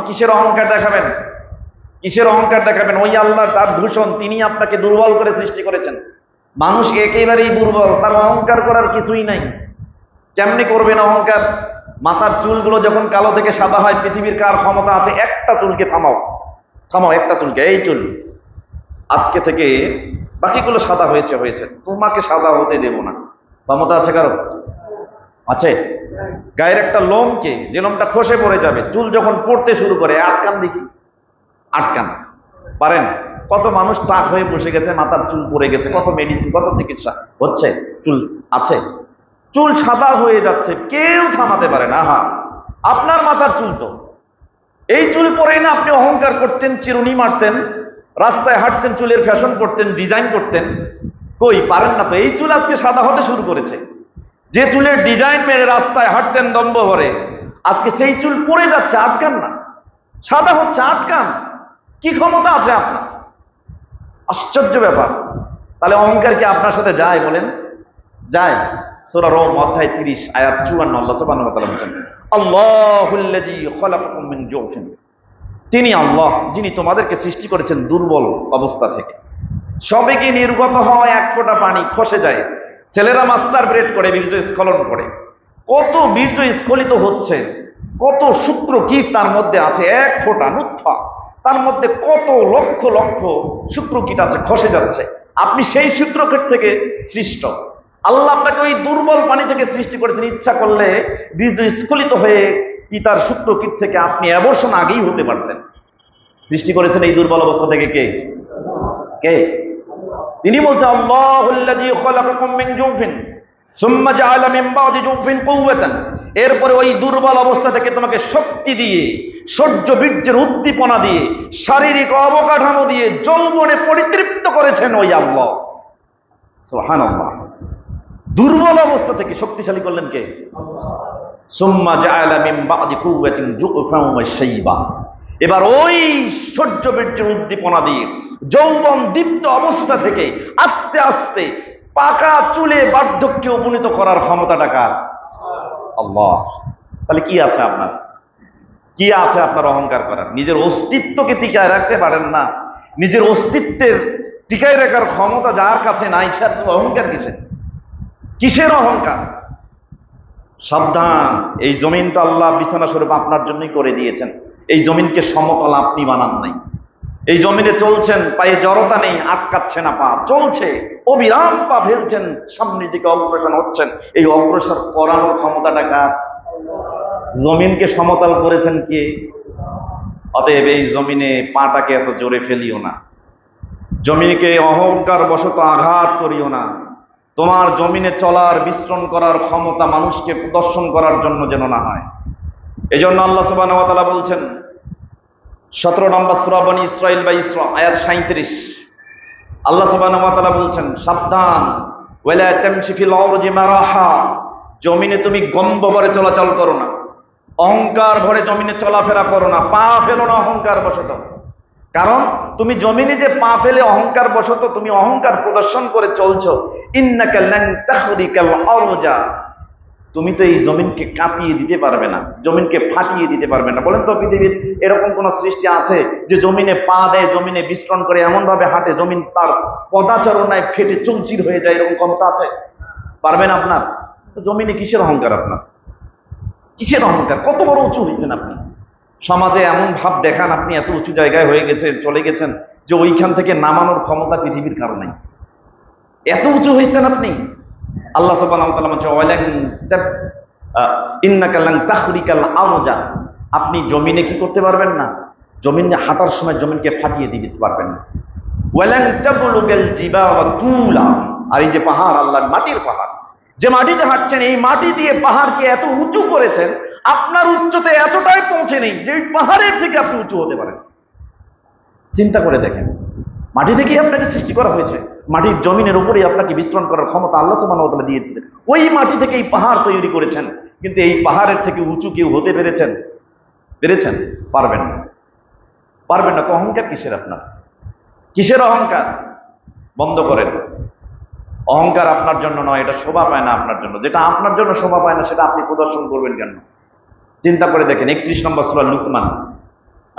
কিসের অহংকার দেখাবেন? কিসের অহংকার দেখাবেন? ওই আল্লাহ তার ভূষণ, তিনি আপনাকে দুর্বল করে সৃষ্টি করেছেন। মানুষ একেবারেই দুর্বল, তার অহংকার করার কিছুই নাই। কেমনি করবেন অহংকার? মাথার চুলগুলো যখন কালো থেকে সাদা হয়, পৃথিবীর কার ক্ষমতা আছে একটা চুলকে থামাও? থামাও একটা চুলকে, এই চুল আজকে থেকে বাকিগুলো সাদা হয়েছে হয়েছে, তোমাকে সাদা হতে দেব না। ক্ষমতা আছে কারো? আছে? গায়ের একটা লোমকে, যে লোমটা খসে পড়ে যাবে, চুল যখন পড়তে শুরু করে আটকান দেখি, আটকান পারেন? কত মানুষ টাক হয়ে বসে গেছে, মাথার চুল পড়ে গেছে, কত মেডিসিন, কত চিকিৎসা হচ্ছে, চুল আছে, চুল সাদা হয়ে যাচ্ছে, কেউ থামাতে পারে না। হ্যাঁ, আপনার মাথার চুল তো, এই চুল পরেই না আপনি অহংকার করতেন, চিরুনি মারতেন, রাস্তায় হাঁটতেন, চুলের ফ্যাশন করতেন, ডিজাইন করতেন। কই পারেন না তো, এই চুল আজকে সাদা হতে শুরু করেছে। যে চুলের ডিজাইন মেরে রাস্তায় হাঁটতেন দম্ভ ভরে, আজকে সেই চুল পড়ে যাচ্ছে, আটকান না, সাদা হচ্ছে, আটকান। কি ক্ষমতা আছে আপনার? আশ্চর্য ব্যাপার। তাহলে অহংকার কি আপনার সাথে যায় বলেন? যায়। সূরা রুম অধ্যায় 30 আয়াত 54 আল্লাহ সুবহানাহু ওয়া তাআলা বলেন, আল্লাহুল্লাযী খালাকাকুম মিন যুফিন, তিনি আল্লাহ যিনি তোমাদেরকে সৃষ্টি করেছেন দুর্বল অবস্থা থেকে। সবেগে নির্গত হওয়া এক ফোঁটা পানি খসে যায়। ছেলেরা মাস্টার ব্রেড করে, বীর্য স্খলন করে, কত বীর্য স্খলিত হচ্ছে, কত শুক্র কীট তার মধ্যে আছে, এক ফোঁটা নুতফা, তার মধ্যে কত লক্ষ লক্ষ শুক্র কীট আছে, খসে যাচ্ছে। আপনি সেই শুক্রকীট থেকে সৃষ্ট। আল্লাহ আপনাকে ওই দুর্বল পানি থেকে সৃষ্টি করেছেন। ইচ্ছা করলে বীর্য স্খলিত হয়ে পিতার শুক্রকীট থেকে আপনি অ্যাবর্শন আগেই হতে পারতেন। সৃষ্টি করেছেন এই দুর্বল অবস্থা থেকে কে? কে? তিনি বলছেন, আল্লাহুল্লাযী খালাকাকুম মিন যুফিন সুম্মা জাআলা মিন বাদি যুফিন কুওয়াতান, এরপরে ওই দুর্বল অবস্থা থেকে তোমাকে শক্তি দিয়ে, সহ্য বীর্যের উদ্দীপনা দিয়ে, শারীরিক অবকাঠামো দিয়ে যৌবনে পরিতৃপ্ত করেছেন ওই আল্লাহ। সুবহানাল্লাহ। দুর্বল অবস্থা থেকে শক্তিশালী করলেন কে? সুম্মা জাআলা মিন বাদি কুওয়াতিন যুফান ওয়া শাইবা, এবার ওই সহ্য বীর্যের উদ্দীপনা দিয়ে যৌবন দীপ্ত অবস্থা থেকে আস্তে আস্তে পাকা চুলে বার্ধক্যে উপনীত করার ক্ষমতাটা কার? আল্লাহ। তাহলে কি আছে আপনার? কি আছে আপনার অহংকার করার? নিজের অস্তিত্বকে টিকায় রাখতে পারেন না, নিজের অস্তিত্বের টিকায় রাখার ক্ষমতা যার কাছে নাই, সে অহংকার কিসের? কিসের অহংকার? সাবধান, এই জমিনটা আল্লাহ বিছানা স্বরূপ আপনার জন্যই করে দিয়েছেন। এই জমিনকে সমতল আপনি বানান নাই। এই জমিনে চলছেন, পায়ে জড়তা নেই, আটকাচ্ছে না পা, চলছে, অবিরাম পা ফেলছেন, সামনের দিকে অগ্রসর হচ্ছেন। এই অগ্রসর করানোর ক্ষমতাটা কার? জমিনকে সমতল করেছেন কে? অতএব এই জমিনে পাটাকে এত জোরে ফেলিও না, জমিনকে অহংকার বশত আঘাত করিও না। তোমার জমিনে চলার, বিশ্রণ করার ক্ষমতা মানুষকে প্রদর্শন করার জন্য যেন না হয়। এই জন্য আল্লাহ সুবহানাহু ওয়া তাআলা বলছেন 17 নম্বর সূরা বনী ইসরাঈল বা ইসরা আয়াত 37, আল্লাহ সুবহানাহু ওয়া তাআলা বলছেন, সাবধান, ওয়ালা তামশি ফিল আরদি মারাহা, জমিনে তুমি গম্ভ ভরে চলাচল করো না, অহংকার ভরে জমিনে চলাফেরা করো না, পা ফেলো না অহংকার বশত। কারণ তুমি জমিনে যে পা ফেলে অহংকার বশত তুমি অহংকার প্রদর্শন করে চলছো, ইন্নাকা লান তাখরিকাল আরজা, তুমি তো এই জমিনকে কাঁপিয়ে দিতে পারবে না, জমিনকে ফাটিয়ে দিতে পারবে না। বলেন তো, পৃথিবীর এরকম কোন সৃষ্টি আছে যে জমিনে পা দেয়, জমিনে বিস্ফোরণ করে, এমন ভাবে হাঁটে জমিন তার পদাচরণায় ফেটে চৌচির হয়ে যায়? এরকম ক্ষমতা আছে? পারবেন আপনার? তো জমিনে কিসের অহংকার আপনার? কিসের অহংকার? কত বড় উঁচু হয়েছেন আপনি। সমাজে এমন ভাব দেখান আপনি এত উঁচু জায়গায় হয়ে গেছেন, চলে গেছেন, যে ওইখান থেকে নামানোর ক্ষমতা পৃথিবীর কারো নাই। এত উঁচু হয়েছেন আপনি। আল্লাহ সুবহানাহু ওয়া তাআলা বলেন, ইন্নাকা লান তাখরিকাল আরজা, আপনি জমিনে কি করতে পারবেন না? জমিনে হাঁটার সময় জমিনকে ফাটিয়ে দিতে পারবেন না। ওয়ালান তাবলুগাল জিবালা তুলা, আর এই যে পাহাড়, আল্লাহর মাটির পাহাড়, যে মাটিতে হাঁটছেন, এই মাটি দিয়ে পাহাড়কে এত উঁচু করেছেন, আপনার উচ্চতায় এতটাই পৌঁছে নেই যে পাহাড়ের থেকে আপনি উঁচু হতে পারেন। চিন্তা করে দেখেন, মাটি থেকেই আপনাকে সৃষ্টি করা হয়েছে, মাটির জমিনের উপরেই আপনাকে বিচরণ করার ক্ষমতা আল্লাহ সুবহানাহু ওয়া তাআলা দিয়েছেন। ওই মাটি থেকে এই পাহাড় তৈরি করেছেন, কিন্তু এই পাহাড়ের থেকে উঁচু কেউ হতে পেরেছেন? পেরেছেন? পারবেন না, পারবেন না। তো অহংকার কিসের আপনার? কিসের অহংকার? বন্ধ করেন। অহংকার আপনার জন্য নয়, এটা শোভা পায় না আপনার জন্য। যেটা আপনার জন্য শোভা পায় না সেটা আপনি প্রদর্শন করবেন কেন? চিন্তা করে দেখেন 31 নম্বর সূরা লুকমান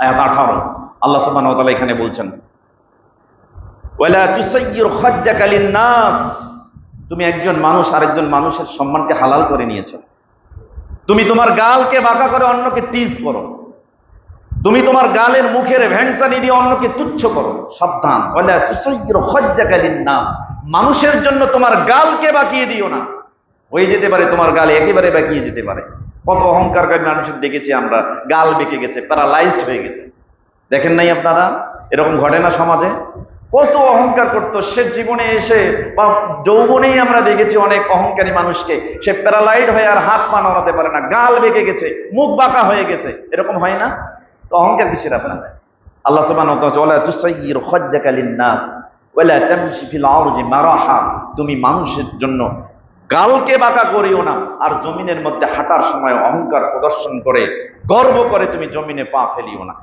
আয়াত 18 আল্লাহ সুবহানাহু ওয়া তাআলা এখানে বলছেন, ওয়ালা তুসাইয়ির খাদ্দাকা লিন-নাস, তুমি একজন মানুষ আরেকজন মানুষের সম্মানকে হালাল করে নিয়েছো। তুমি তোমার গালকে বাঁকা করে অন্যকে টিজ করো, তুমি তোমার গালের মুখের ভ্যাংসানি দিয়ে অন্যকে তুচ্ছ করো। সাবধান, ওয়ালা তুসাইয়ির খাদ্দাকা লিন-নাস, মানুষের জন্য তোমার গালকে বাঁকিয়ে দিও না। হয়ে যেতে পারে তোমার গাল একেবারে বাঁকিয়ে যেতে পারে। কত অহংকারকারী মানুষের দেখেছি আমরা, গাল বেঁকে গেছে, প্যারালাইজড হয়ে গেছে। দেখেন নাই আপনারা, এরকম ঘটে না সমাজে? কত অহংকার করতো সে, জীবনে এসে বা যৌবনেই আমরা দেখেছি অনেক অহংকারী মানুষকে, সে প্যারালাইজড হয়ে আর হাত পা নড়াতে পারে না, গাল বেঁকে গেছে, মুখ বাঁকা হয়ে গেছে। এরকম হয় না? তো অহংকার কিসের আপনাদের? আল্লাহ সুবহানাহু ওয়া তাআলা ওয়ালা তুসাইয়ির খাদ্দাকা লিন-নাস ওয়ালা তামশি ফিল আরদি মারাহা, তুমি মানুষের জন্য গালকে বাঁকা করিও না, আর জমিনের মধ্যে হাঁটার সময় অহংকার প্রদর্শন করে গর্ব করে তুমি জমিনে পা ফেলিও না।